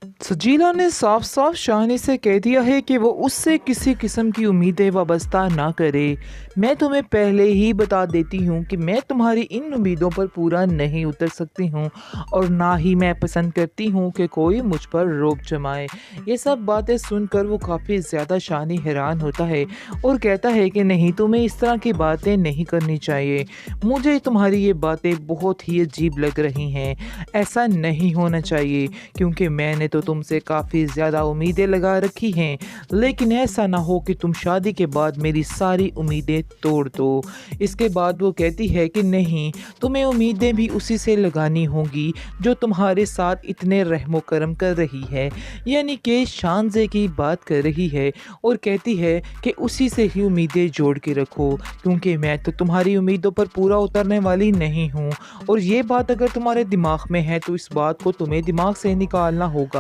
सजीला ने साफ साफ शाहनी से कह दिया है कि वो उससे किसी किस्म की उम्मीदें वाबस्ता ना करे। मैं तुम्हें पहले ही बता देती हूँ कि मैं तुम्हारी इन उम्मीदों पर पूरा नहीं उतर सकती हूँ और ना ही मैं पसंद करती हूँ कि कोई मुझ पर रोक जमाए। ये सब बातें सुनकर वो काफ़ी ज़्यादा शानी हैरान होता है और कहता है कि नहीं, तुम्हें इस तरह की बातें नहीं करनी चाहिए। मुझे तुम्हारी ये बातें बहुत ही अजीब लग रही हैं। ऐसा नहीं होना चाहिए क्योंकि मैंने तो तुमसे काफ़ी ज़्यादा उम्मीदें लगा रखी हैं, लेकिन ऐसा ना हो कि तुम शादी के बाद मेरी सारी उम्मीदें तोड़ दो। इसके बाद वो कहती है कि नहीं, तुम्हें उम्मीदें भी उसी से लगानी होंगी जो तुम्हारे साथ इतने रहमो करम कर रही है, यानी कि शानज़े की बात कर रही है और कहती है कि उसी से ही उम्मीदें जोड़ के रखो क्योंकि मैं तो तुम्हारी उम्मीदों पर पूरा उतरने वाली नहीं हूँ। और ये बात अगर तुम्हारे दिमाग में है तो इस बात को तुम्हें दिमाग से निकालना होगा,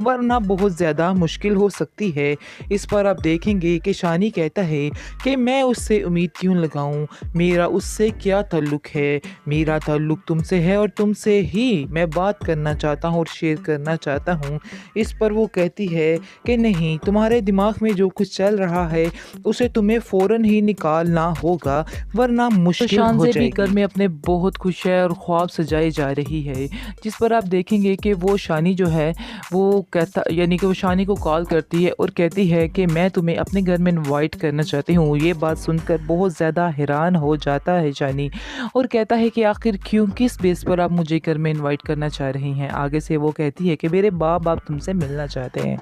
वरना बहुत ज़्यादा मुश्किल हो सकती है। इस पर आप देखेंगे कि शानी कहता है कि मैं उससे उम्मीद क्यों लगाऊं, मेरा उससे क्या ताल्लुक़ है, मेरा ताल्लुक़ तुमसे है और तुमसे ही मैं बात करना चाहता हूँ और शेयर करना चाहता हूँ। इस पर वो कहती है कि नहीं, तुम्हारे दिमाग में जो कुछ चल रहा है उसे तुम्हें फ़ौरन ही निकालना होगा, वरना तो मुश्किल शान हो से भी घर जाएगी। में अपने बहुत खुश है और ख्वाब सजाई जा रही है, जिस पर आप देखेंगे कि वो शानी जो है वो कहता यानी कि वो शानी को कॉल करती है और कहती है कि मैं तुम्हें अपने घर में इनवाइट करना चाहती हूँ। ये बात सुनकर बहुत ज़्यादा हैरान हो जाता है शानी और कहता है कि आखिर क्यों, किस बेस पर आप मुझे घर में इनवाइट करना चाह रही हैं। आगे से वो कहती है कि मेरे बाप आप तुमसे मिलना चाहते हैं,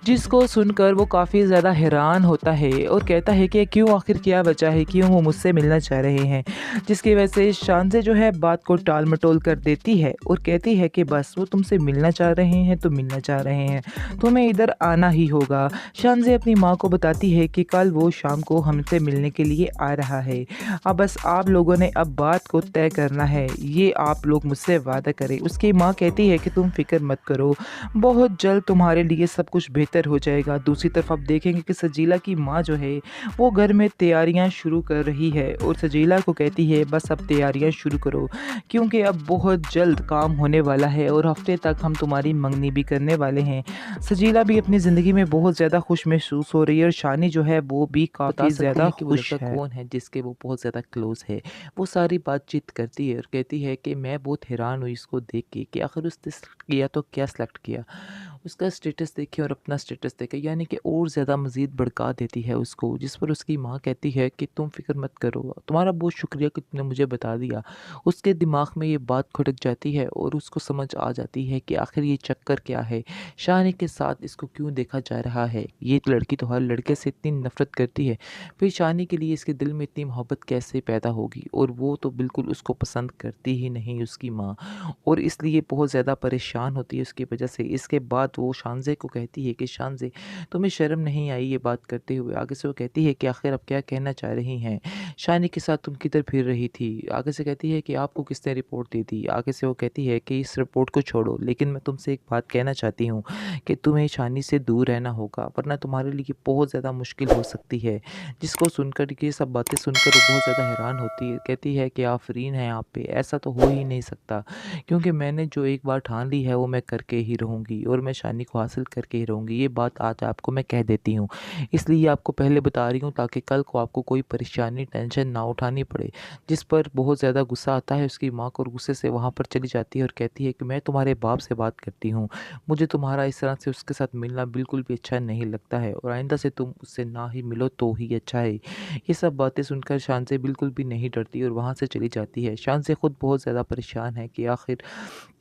जिसको सुनकर वो काफ़ी ज़्यादा हैरान होता है और कहता है कि क्यों, आखिर क्या वजह है, क्यों वो मुझसे मिलना चाह रहे हैं। जिसकी वजह से शानज़े जो है बात को टाल-मटोल कर देती है और कहती है कि बस वो तुमसे मिलना चाह रहे हैं तो मिलना चाह रहे हैं, तुम्हें इधर आना ही होगा। शानज़े अपनी माँ को बताती है कि कल वो शाम को हमसे मिलने के लिए आ रहा है। अब बस आप लोगों ने अब बात को तय करना है, ये आप लोग मुझसे वादा करें। उसकी माँ कहती है कि तुम फ़िक्र मत करो, बहुत जल्द तुम्हारे लिए सब कुछ बेहतर हो जाएगा। दूसरी तरफ आप देखेंगे कि सजीला की माँ जो है वो घर में तैयारियां शुरू कर रही है और सजीला को कहती है बस अब तैयारियां शुरू करो क्योंकि अब बहुत जल्द काम होने वाला है और हफ्ते तक हम तुम्हारी मंगनी भी करने वाले हैं। सजीला भी अपनी ज़िंदगी में बहुत ज़्यादा खुश महसूस हो रही है और शानी जो है वो भी बता काफ़ी सकते ज़्यादा हैं कि वो खुश लड़का है। कौन है जिसके वो बहुत ज़्यादा क्लोज़ है। वो सारी बातचीत करती है और कहती है कि मैं बहुत हैरान हुई इसको देख के कि आखिर उसने सेलेक्ट किया तो क्या सेलेक्ट किया। उसका स्टेटस देखे और अपना स्टेटस देखे, यानी कि और ज़्यादा मज़ीद भड़का देती है उसको। जिस पर उसकी माँ कहती है कि तुम फ़िक्र मत करो, तुम्हारा बहुत शुक्रिया कि तुमने मुझे बता दिया। उसके दिमाग में ये बात खटक जाती है और उसको समझ आ जाती है कि आखिर ये चक्कर क्या है, शानी के साथ इसको क्यों देखा जा रहा है। ये लड़की तो हर लड़के से इतनी नफ़रत करती है, फिर शानी के लिए इसके दिल में इतनी मोहब्बत कैसे पैदा होगी। और वो तो बिल्कुल उसको पसंद करती ही नहीं उसकी माँ, और इसलिए बहुत ज़्यादा परेशान होती है उसकी वजह से। इसके बाद वो शानज़े को कहती है कि शानज़े, तुम्हें शर्म नहीं आई ये बात करते हुए। आगे से वो कहती है कि आखिर आप क्या कहना चाह रही हैं, शानी के साथ तुम किधर फिर रही थी। आगे से कहती है कि आपको किसने रिपोर्ट दी थी। आगे से वो कहती है कि इस रिपोर्ट को छोड़ो, लेकिन मैं तुमसे एक बात कहना चाहती हूँ कि तुम्हें शानी से दूर रहना होगा, वरना तुम्हारे लिए बहुत ज़्यादा मुश्किल हो सकती है। जिसको सुनकर, ये सब बातें सुनकर वो बहुत ज़्यादा हैरान होती है। कहती है कि आफरीन है आप पे, ऐसा तो हो ही नहीं सकता, क्योंकि मैंने जो एक बार ठान ली है वो मैं करके ही रहूँगी और मैं शानी को हासिल करके ही रहूँगी। ये बात आज आपको मैं कह देती हूँ, इसलिए आपको पहले बता रही हूँ ताकि कल को आपको कोई परेशानी, टेंशन ना उठानी पड़े। जिस पर बहुत ज़्यादा गुस्सा आता है उसकी माँ को और गुस्से से वहाँ पर चली जाती है और कहती है कि मैं तुम्हारे बाप से बात करती हूँ, मुझे तुम्हारा इस तरह से उसके साथ मिलना बिल्कुल भी अच्छा नहीं लगता है और आइंदा से तुम उससे ना ही मिलो तो ही अच्छा है। ये सब बातें सुनकर शानज़े बिल्कुल भी नहीं डरती और वहाँ से चली जाती है। शानज़े खुद बहुत ज़्यादा परेशान है कि आखिर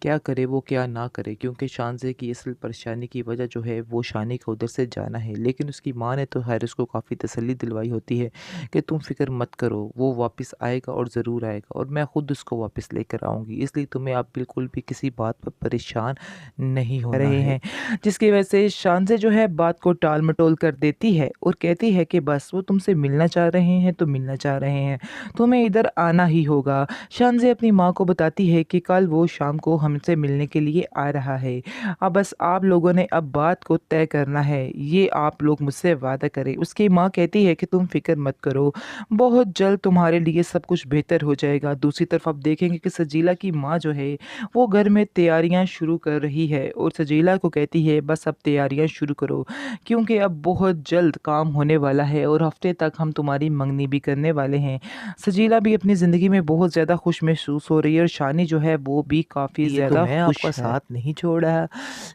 क्या करे वो, क्या ना करे, क्योंकि शानज़े की असल परेशानी की वजह जो है वो शानी का उधर से जाना है। लेकिन उसकी माँ ने तो खैर उसको काफ़ी तसल्ली दिलवाई होती है कि तुम फ़िक्र मत करो, वो वापस आएगा और ज़रूर आएगा और मैं खुद उसको वापस लेकर आऊँगी, इसलिए तुम्हें आप बिल्कुल भी किसी बात पर परेशान नहीं होना रहे है। हैं, जिसकी वजह से शानज़े जो है बात को टाल-मटोल कर देती है और कहती है कि बस वो तुमसे मिलना चाह रहे हैं तो मिलना चाह रहे हैं, तुम्हें इधर आना ही होगा। शानज़े अपनी माँ को बताती है कि कल वो शाम को हमसे मिलने के लिए आ रहा है। अब बस आप लोगों ने अब बात को तय करना है, ये आप लोग मुझसे वादा करें। उसकी माँ कहती है कि तुम फ़िक्र मत करो, बहुत जल्द तुम्हारे लिए सब कुछ बेहतर हो जाएगा। दूसरी तरफ आप देखेंगे कि सजीला की माँ जो है, वो घर में तैयारियाँ शुरू कर रही है और सजीला को कहती है बस अब तैयारियाँ शुरू करो, क्योंकि अब बहुत जल्द काम होने वाला है और हफ़्ते तक हम तुम्हारी मंगनी भी करने वाले हैं। सजीला भी अपनी ज़िंदगी में बहुत ज़्यादा खुश महसूस हो रही है और शानी जो है वो भी काफ़ी ये तो ज़्यादा मैं आपका खुश है। साथ नहीं छोड़ा।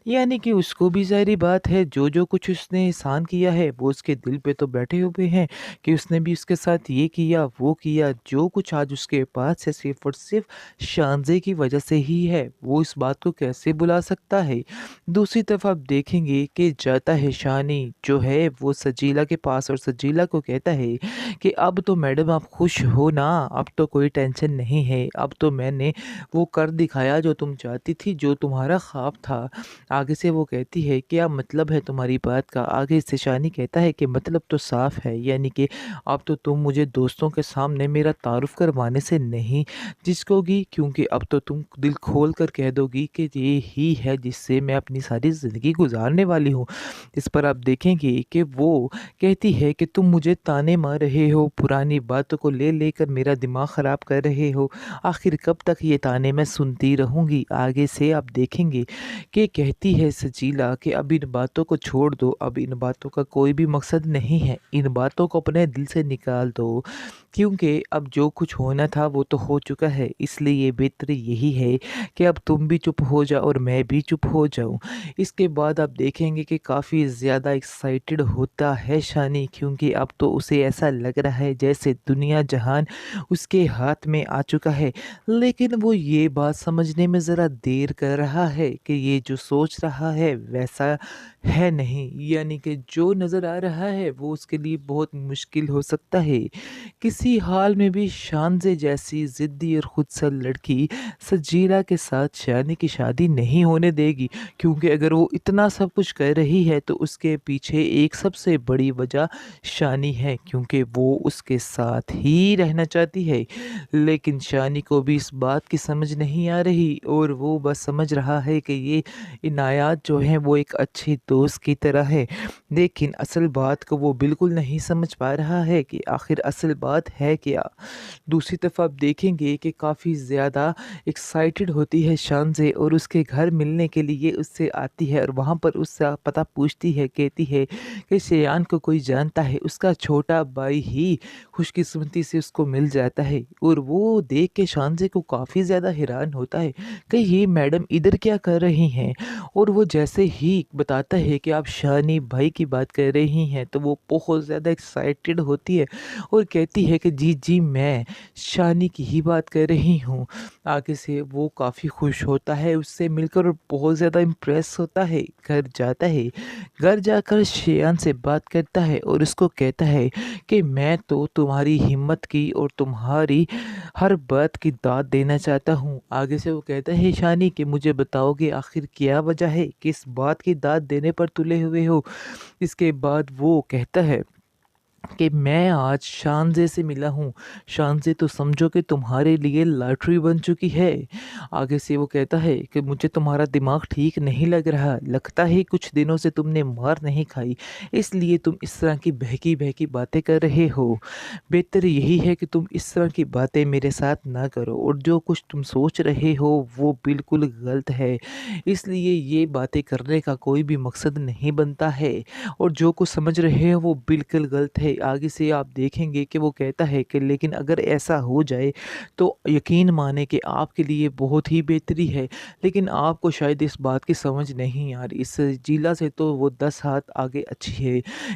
यानी कि उसको भी ज़ाहिर-सी बात है जो कुछ उसने एहसान किया है वो उसके दिल पे तो बैठे हुए हैं कि उसने भी उसके साथ ये किया, वो किया। जो कुछ आज उसके पास है सिर्फ़ और सिर्फ़ शानज़े की वज़ह से ही है। वो इस बात को कैसे भुला सकता है? दूसरी तरफ आप देखेंगे कि जाता है शानी जो है वो सजीला के पास और सजीला को कहता है कि अब तो मैडम आप खुश हो ना, अब तो कोई टेंशन नहीं है। अब तो मैंने वो कर दिखाया जो तुम चाहती थी, जो तुम्हारा ख्वाब था। आगे से वो कहती है क्या मतलब है तुम्हारी बात का? आगे से शानी कहता है कि मतलब तो साफ़ है, यानी कि अब तो तुम मुझे दोस्तों के सामने मेरा तारुफ़ करवाने से नहीं झिझकोगी, क्योंकि अब तो तुम दिल खोल कर कह दोगी कि ये ही है जिससे मैं अपनी सारी ज़िंदगी गुज़ारने वाली हूँ। इस पर आप देखेंगे कि वो कहती है कि तुम मुझे ताने मार रहे हो, पुरानी बातों को ले लेकर मेरा दिमाग ख़राब कर रहे हो। आखिर कब तक ये ताने मैं सुनती रहूँगी? आगे से आप देखेंगे कि कहती है सजीला कि अब इन बातों को छोड़ दो, अब इन बातों का कोई भी मकसद नहीं है। इन बातों को अपने दिल से निकाल दो, क्योंकि अब जो कुछ होना था वो तो हो चुका है। इसलिए बेहतर यही है कि अब तुम भी चुप हो जाओ और मैं भी चुप हो जाऊँ। इसके बाद आप देखेंगे कि काफ़ी ज़्यादा एक्साइटेड होता है शानी, क्योंकि अब तो उसे ऐसा लग रहा है जैसे दुनिया जहान उसके हाथ में आ चुका है। लेकिन वो ये बात समझने में ज़रा देर कर रहा है कि ये जो सोच रहा है वैसा है नहीं, यानी कि जो नज़र आ रहा है वो उसके लिए बहुत मुश्किल हो सकता है। किसी हाल में भी शानज़े जैसी ज़िद्दी और खुदसर लड़की सजीला के साथ शानी की शादी नहीं होने देगी, क्योंकि अगर वो इतना सब कुछ कर रही है तो उसके पीछे एक सबसे बड़ी वजह शानी है, क्योंकि वो उसके साथ ही रहना चाहती है। लेकिन शानी को भी इस बात की समझ नहीं आ रही और वो बस समझ रहा है कि ये इनायत जो है वो एक अच्छे दोस्त की तरह है। लेकिन असल बात को वो बिल्कुल नहीं समझ पा रहा है कि आखिर असल बात है क्या। दूसरी तरफ आप देखेंगे कि काफ़ी ज़्यादा एक्साइटेड होती है शानज़े और उसके घर मिलने के लिए उससे आती है और वहाँ पर उससे पता पूछती है, कहती है कि शेयान को कोई जानता है। उसका छोटा भाई ही खुशकिस्मती से उसको मिल जाता है और वो देख के शानज़े को काफ़ी ज़्यादा हैरान होता है कि ये मैडम इधर क्या कर रही हैं। और वो जैसे ही बताता है कि आप शानी भाई की बात कर रही हैं तो वो बहुत ज़्यादा एक्साइटेड होती है और कहती है कि जी जी मैं शानी की ही बात कर रही हूँ। आगे से वो काफ़ी खुश होता है उससे मिलकर और बहुत ज़्यादा इम्प्रेस होता है। घर जाता है, घर जाकर शेयान से बात करता है और उसको कहता है कि मैं तो तुम्हारी हिम्मत की और तुम्हारी हर बात की दाद देना चाहता हूँ। आगे से वो कहता है शानी कि मुझे बताओगे आखिर क्या वजह है, किस बात की दाद देने पर तुले हुए हो। इसके बाद वो कहता है कि मैं आज शानज़े से मिला हूँ। शानज़े तो समझो कि तुम्हारे लिए लॉटरी बन चुकी है। आगे से वो कहता है कि मुझे तुम्हारा दिमाग ठीक नहीं लग रहा। लगता है कुछ दिनों से तुमने मार नहीं खाई, इसलिए तुम इस तरह की बहकी-बहकी बातें कर रहे हो। बेहतर यही है कि तुम इस तरह की बातें मेरे साथ ना करो और जो कुछ तुम सोच रहे हो वो बिल्कुल गलत है। इसलिए ये बातें करने का कोई भी मकसद नहीं बनता है और जो कुछ समझ रहे हो वो बिल्कुल गलत है। आगे से आप देखेंगे कि वो कहता है कि लेकिन अगर ऐसा हो जाए तो यकीन माने कि आपके लिए बहुत ही बेहतरी है, लेकिन आपको शायद इस बात की समझ नहीं आ रही। इस सजीला से तो वो 10 हाथ आगे अच्छी है।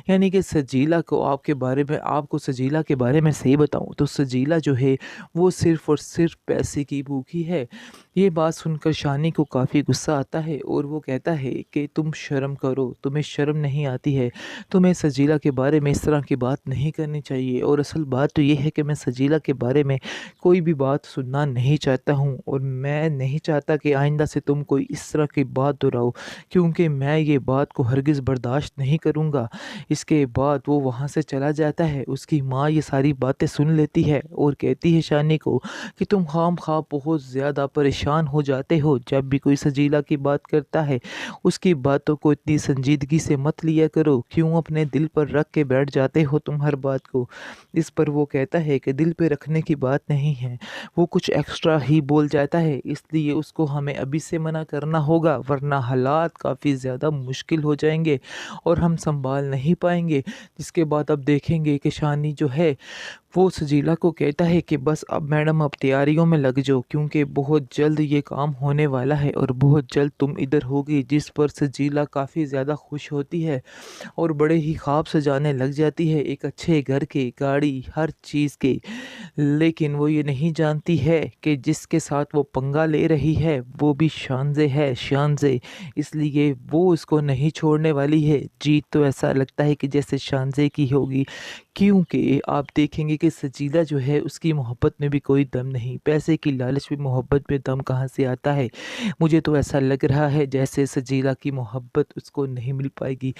यानी कि सजीला को आपके बारे में आपको सजीला के बारे में सही बताऊँ तो सजीला जो है वो सिर्फ़ और सिर्फ़ पैसे की भूखी है। ये बात सुनकर शानी को काफ़ी गुस्सा आता है और वो कहता है कि तुम शर्म करो, तुम्हें शर्म नहीं आती है। तुम्हें सजीला के बारे में इस तरह की बात नहीं करनी चाहिए और असल बात तो ये है कि मैं सजीला के बारे में कोई भी बात सुनना नहीं चाहता हूँ और मैं नहीं चाहता कि आइंदा से तुम कोई इस तरह की बात दोहराओ, क्योंकि मैं ये बात को हरगिज़ बर्दाश्त नहीं करूँगा। इसके बाद वो वहाँ से चला जाता है। उसकी माँ ये सारी बातें सुन लेती है और कहती है शानी को कि तुम खामखा बहुत ज़्यादा परेशान परेशान हो जाते हो जब भी कोई सजीला की बात करता है। उसकी बातों को इतनी संजीदगी से मत लिया करो, क्यों अपने दिल पर रख के बैठ जाते हो तुम हर बात को। इस पर वो कहता है कि दिल पे रखने की बात नहीं है, वो कुछ एक्स्ट्रा ही बोल जाता है, इसलिए उसको हमें अभी से मना करना होगा, वरना हालात काफ़ी ज़्यादा मुश्किल हो जाएंगे और हम संभाल नहीं पाएंगे। जिसके बाद अब देखेंगे कि शानी जो है वो सजीला को कहता है कि बस अब मैडम आप तैयारियों में लग जाओ, क्योंकि बहुत जल्द ये काम होने वाला है और बहुत जल्द तुम इधर होगी। जिस पर सजीला काफ़ी ज़्यादा खुश होती है और बड़े ही ख्वाब सजाने लग जाती है, एक अच्छे घर के, गाड़ी, हर चीज़ के। लेकिन वो ये नहीं जानती है कि जिसके साथ वो पंगा ले रही है वो भी शानज़े है, शानज़े। इसलिए वो उसको नहीं छोड़ने वाली है। जीत तो ऐसा लगता है कि जैसे शानज़े की होगी, क्योंकि आप देखेंगे कि सजीला जो है उसकी मोहब्बत में भी कोई दम नहीं। पैसे की लालच में मोहब्बत में दम कहाँ से आता है? मुझे तो ऐसा लग रहा है जैसे सजीला की मोहब्बत उसको नहीं मिल पाएगी।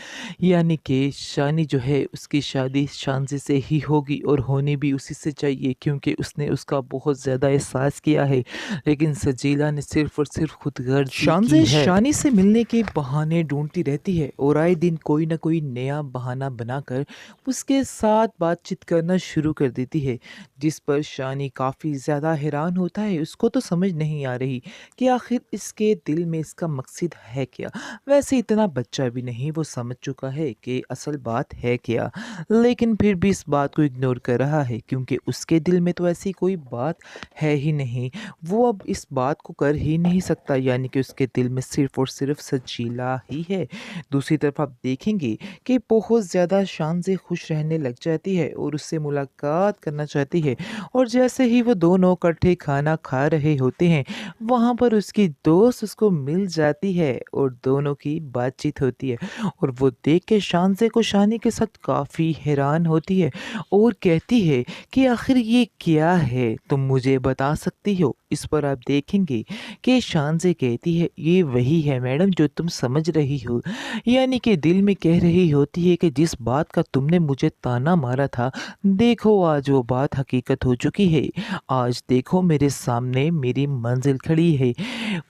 यानी कि शानी जो है उसकी शादी शानज़ी से ही होगी और होनी भी उसी से चाहिए, क्योंकि उसने उसका बहुत ज़्यादा एहसास किया है। लेकिन सजीला ने सिर्फ़ और सिर्फ़ खुदगर्ज़ी की शानज़े है। शानी से मिलने के बहाने ढूँढती रहती है और आए दिन कोई न कोई नया बहाना बनाकर उसके साथ बातचीत करना शुरू कर देती है, जिस पर शानी काफ़ी ज़्यादा हैरान होता है। उसको तो समझ नहीं आ रही कि आखिर इसके दिल में इसका मकसद है क्या? वैसे इतना बच्चा भी नहीं, वो समझ चुका है कि असल बात है क्या, लेकिन फिर भी इस बात को इग्नोर कर रहा है, क्योंकि उसके दिल में तो ऐसी कोई बात है ही नहीं। वो अब इस बात को कर ही नहीं सकता, यानी कि उसके दिल में सिर्फ़ और सिर्फ़ सजीला ही है। दूसरी तरफ आप देखेंगे कि बहुत ज़्यादा शान से खुश रहने लग जाती है और उससे मुलाकात करना चाहती है, और जैसे ही वो दोनों इकट्ठे खाना खा रहे होते हैं, वहाँ पर उसकी दोस्त उसको मिल जाती है और दोनों की बातचीत होती है। और वो देख के शानज़े को शानी के साथ काफ़ी हैरान होती है और कहती है कि आखिर ये क्या है, तुम मुझे बता सकती हो? इस पर आप देखेंगे कि शानज़े कहती है, ये वही है मैडम जो तुम समझ रही हो। यानी कि दिल में कह रही होती है कि जिस बात का तुमने मुझे ताना मारा था, देखो आज वो बात हकीकत हो चुकी है। आज देखो मेरे सामने मेरी मंजिल खड़ी है।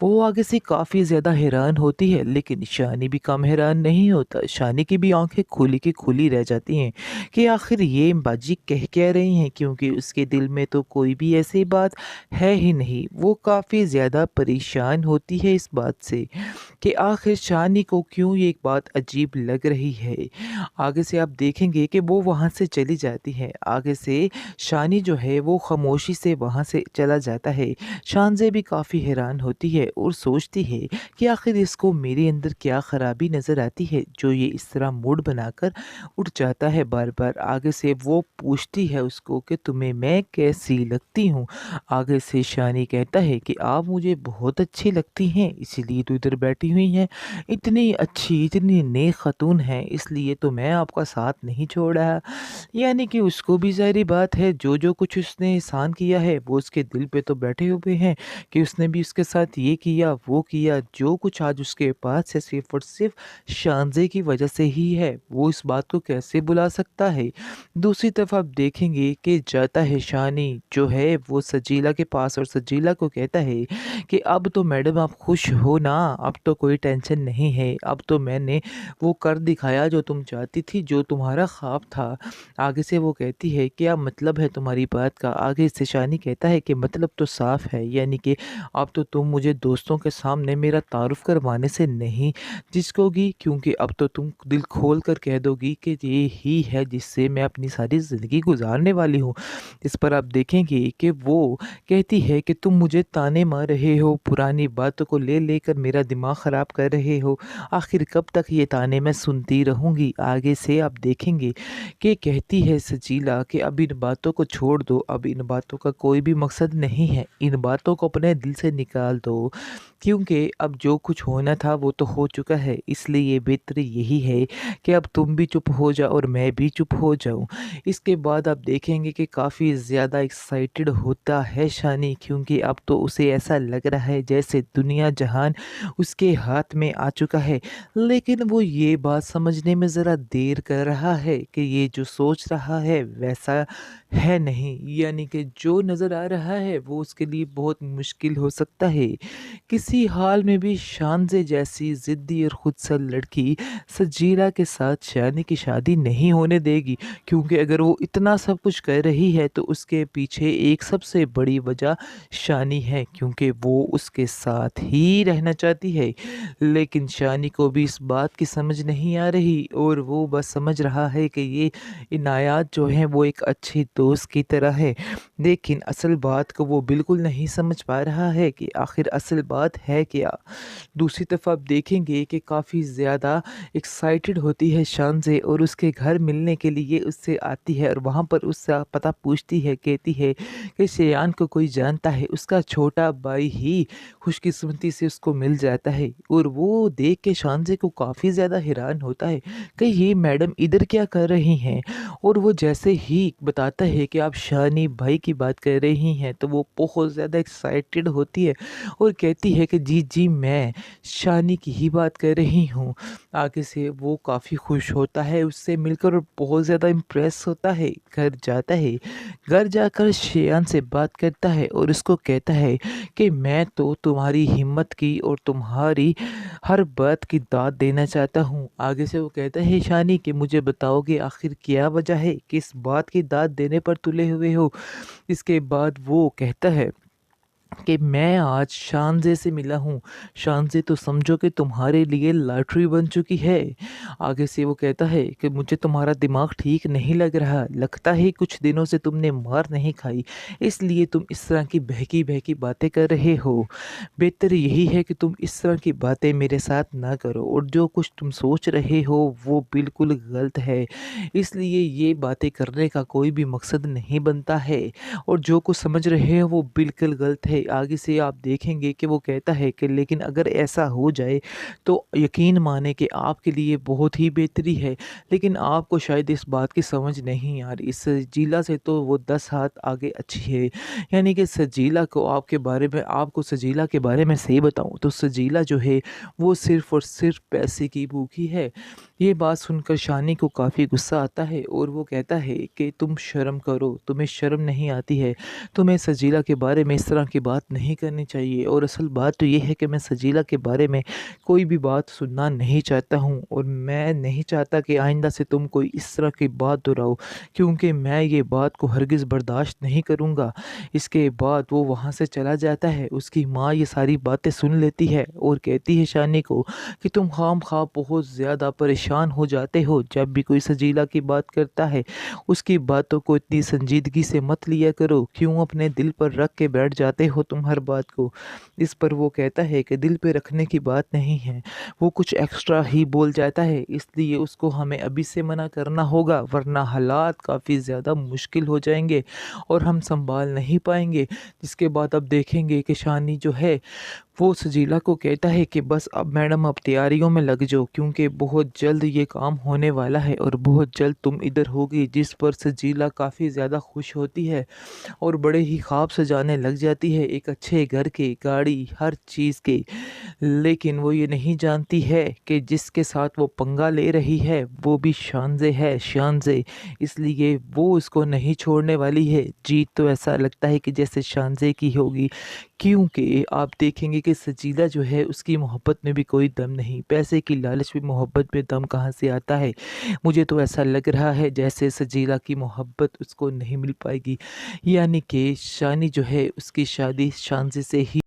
वो आगे से काफ़ी ज़्यादा हैरान होती है, लेकिन शानी भी कम हैरान नहीं होता। शानी की भी आंखें खुली की खुली रह जाती हैं कि आखिर ये बाजी कह क्या रही हैं, क्योंकि उसके दिल में तो कोई भी ऐसी बात है ही नहीं। वो काफ़ी ज़्यादा परेशान होती है इस बात से कि आखिर शानी को क्यों ये एक बात अजीब लग रही है। आगे से आप देखेंगे कि वो वहाँ से चली जाती है। आगे से शानी जो है वो खामोशी से वहाँ से चला जाता है। शानज़े भी काफ़ी हैरान होती है और सोचती है कि आखिर इसको मेरे अंदर क्या ख़राबी नज़र आती है जो ये इस तरह मूड बनाकर उठ जाता है बार-बार। आगे से वो पूछती है उसको कि तुम्हें मैं कैसी लगती हूँ? आगे से शानी कहता है कि आप मुझे बहुत अच्छी लगती हैं, इसीलिए तो इधर बैठी हुई हैं। इतनी अच्छी, इतनी नेक ख़ातून हैं, इसलिए तो मैं आपका साथ नहीं छोड़ रहा। यानी कि उसको भी ज़ाहिर-सी बात है, जो-जो कुछ उसने एहसान किया है, वो उसके दिल पे तो बैठे हुए हैं कि उसने भी उसके साथ ये किया, वो किया। जो कुछ आज उसके पास है, सिर्फ़ और सिर्फ़ शानज़े की वजह से ही है। वो इस बात को कैसे भुला सकता है? दूसरी तरफ आप देखेंगे कि जाता है शानी जो है वो सजीला के पास और सजीला को कहता है कि अब तो मैडम आप खुश हो ना, अब तो कोई टेंशन नहीं है, अब तो मैंने वो कर दिखाया जो तुम चाहती थी, जो तुम्हारा ख्वाब था। आगे से वो कहती है क्या मतलब है तुम्हारी बात का? आगे से शानी कहता है कि मतलब तो साफ है, यानी कि अब तो तुम मुझे दोस्तों के सामने मेरा तारुफ करवाने से नहीं झिझकोगी, क्योंकि अब तो तुम दिल खोल कर कह दोगी कि ये ही है जिससे मैं अपनी सारी ज़िंदगी गुजारने वाली हूँ। इस पर आप देखेंगे कि वो कहती है कि तुम मुझे ताने मार रहे हो, पुरानी बातों को ले लेकर मेरा दिमाग ख़राब कर रहे हो। आखिर कब तक ये ताने मैं सुनती रहूँगी? आगे से आप देखेंगे कि कहती है सजीला कि अब इन बातों को छोड़ दो, अब इन बातों का कोई भी मकसद नहीं है। इन बातों को अपने दिल से निकाल दो क्योंकि अब जो कुछ होना था वो तो हो चुका है, इसलिए बेहतर यही है कि अब तुम भी चुप हो जाओ और मैं भी चुप हो जाऊँ। इसके बाद आप देखेंगे कि काफ़ी ज़्यादा एक्साइटेड होता है शानी, क्योंकि अब तो उसे ऐसा लग रहा है जैसे दुनिया जहान उसके हाथ में आ चुका है। लेकिन वो ये बात समझने में ज़रा देर कर रहा है कि ये जो सोच रहा है वैसा है नहीं, यानी कि जो नज़र आ रहा है वो उसके लिए बहुत मुश्किल हो सकता है। किसी हाल में भी शानज़े जैसी ज़िद्दी और खुदसर लड़की सजीला के साथ शानी की शादी नहीं होने देगी, क्योंकि अगर वो इतना सब कुछ कर रही है तो उसके पीछे एक सबसे बड़ी वजह शानी है, क्योंकि वो उसके साथ ही रहना चाहती है। लेकिन शानी को भी इस बात की समझ नहीं आ रही और वो बस समझ रहा है कि ये इनायत जो है वो एक अच्छे दोस्त की तरह है। लेकिन असल बात को वो बिल्कुल नहीं समझ पा रहा है कि आखिर असल बात है क्या। दूसरी तरफ आप देखेंगे कि काफ़ी ज़्यादा एक्साइटेड होती है शानज़े और उसके घर मिलने के लिए उससे आती है और वहाँ पर उसका पता पूछती है, कहती है कि शेयान को कोई जानता है। उसका छोटा भाई ही खुशकिस्मती से उसको मिल जाता है और वो देख के शानज़े को काफ़ी ज़्यादा हैरान होता है कि ये मैडम इधर क्या कर रही हैं। और वो जैसे ही बताता है कि आप शानी भाई की बात कर रही हैं तो वो बहुत ज़्यादा एक्साइटेड होती है और कहती है कि जी जी मैं शानी की ही बात कर रही हूँ। आगे से वो काफ़ी खुश होता है उससे मिलकर और बहुत ज़्यादा इम्प्रेस होता है। घर जाता है, घर जाकर शेयान से बात करता है और उसको कहता है कि मैं तो तुम्हारी हिम्मत की और तुम्हारी हर बात की दाद देना चाहता हूँ। आगे से वो कहता है शानी कि मुझे बताओगे आखिर क्या वजह है, किस बात की दाद देने पर तुले हुए हो। इसके बाद वो कहता है कि मैं आज शानज़े से मिला हूँ। शानज़े तो समझो कि तुम्हारे लिए लॉटरी बन चुकी है। आगे से वो कहता है कि मुझे तुम्हारा दिमाग ठीक नहीं लग रहा। लगता है कुछ दिनों से तुमने मार नहीं खाई, इसलिए तुम इस तरह की बहकी-बहकी बातें कर रहे हो। बेहतर यही है कि तुम इस तरह की बातें मेरे साथ ना करो और जो कुछ तुम सोच रहे हो वो बिल्कुल गलत है। इसलिए ये बातें करने का कोई भी मकसद नहीं बनता है और जो कुछ समझ रहे हो वो बिल्कुल गलत है। आगे से आप देखेंगे कि वो कहता है कि लेकिन अगर ऐसा हो जाए तो यकीन माने कि आपके लिए बहुत ही बेहतरी है, लेकिन आपको शायद इस बात की समझ नहीं आ रही। सजीला से तो वो 10 हाथ आगे अच्छी है। यानी कि सजीला को आपके बारे में आपको सजीला के बारे में सही बताऊँ तो सजीला जो है वो सिर्फ़ और सिर्फ़ पैसे की भूखी है। ये बात सुनकर शानी को काफ़ी गुस्सा आता है और वो कहता है कि तुम शर्म करो, तुम्हें शर्म नहीं आती है। तुम्हें सजीला के बारे में इस तरह की बात नहीं करनी चाहिए और असल बात तो ये है कि मैं सजीला के बारे में कोई भी बात सुनना नहीं चाहता हूँ और मैं नहीं चाहता कि आइंदा से तुम कोई इस तरह की बात दोहराओ, क्योंकि मैं ये बात को हरगिज़ बर्दाश्त नहीं करूँगा। इसके बाद वो वहाँ से चला जाता है। उसकी माँ ये सारी बातें सुन लेती है और कहती है शानी को कि तुम खामखा बहुत ज़्यादा परेशान हो जाते हो जब भी कोई सजीला की बात करता है। उसकी बातों को इतनी संजीदगी से मत लिया करो, क्यों अपने दिल पर रख के बैठ जाते हो तुम हर बात को। इस पर वो कहता है कि दिल पे रखने की बात नहीं है, वो कुछ एक्स्ट्रा ही बोल जाता है, इसलिए उसको हमें अभी से मना करना होगा वरना हालात काफ़ी ज़्यादा मुश्किल हो जाएंगे और हम संभाल नहीं पाएंगे। जिसके बाद अब देखेंगे कि शानी जो है वो सजीला को कहता है कि बस अब मैडम आप तैयारियों में लग जाओ, क्योंकि बहुत जल्द ये काम होने वाला है और बहुत जल्द तुम इधर होगी। जिस पर सजीला काफ़ी ज़्यादा खुश होती है और बड़े ही ख्वाब सजाने लग जाती है एक अच्छे घर के, गाड़ी, हर चीज़ के। लेकिन वो ये नहीं जानती है कि जिसके साथ वो पंगा ले रही है वो भी शानज़े है, शानज़े। इसलिए वो उसको नहीं छोड़ने वाली है। जीत तो ऐसा लगता है कि जैसे शानज़े की होगी, क्योंकि आप देखेंगे कि सजीला जो है उसकी मोहब्बत में भी कोई दम नहीं। पैसे की लालच में मोहब्बत में दम कहाँ से आता है? मुझे तो ऐसा लग रहा है जैसे सजीला की मोहब्बत उसको नहीं मिल पाएगी। यानी कि शानी जो है उसकी शादी शानज़े से ही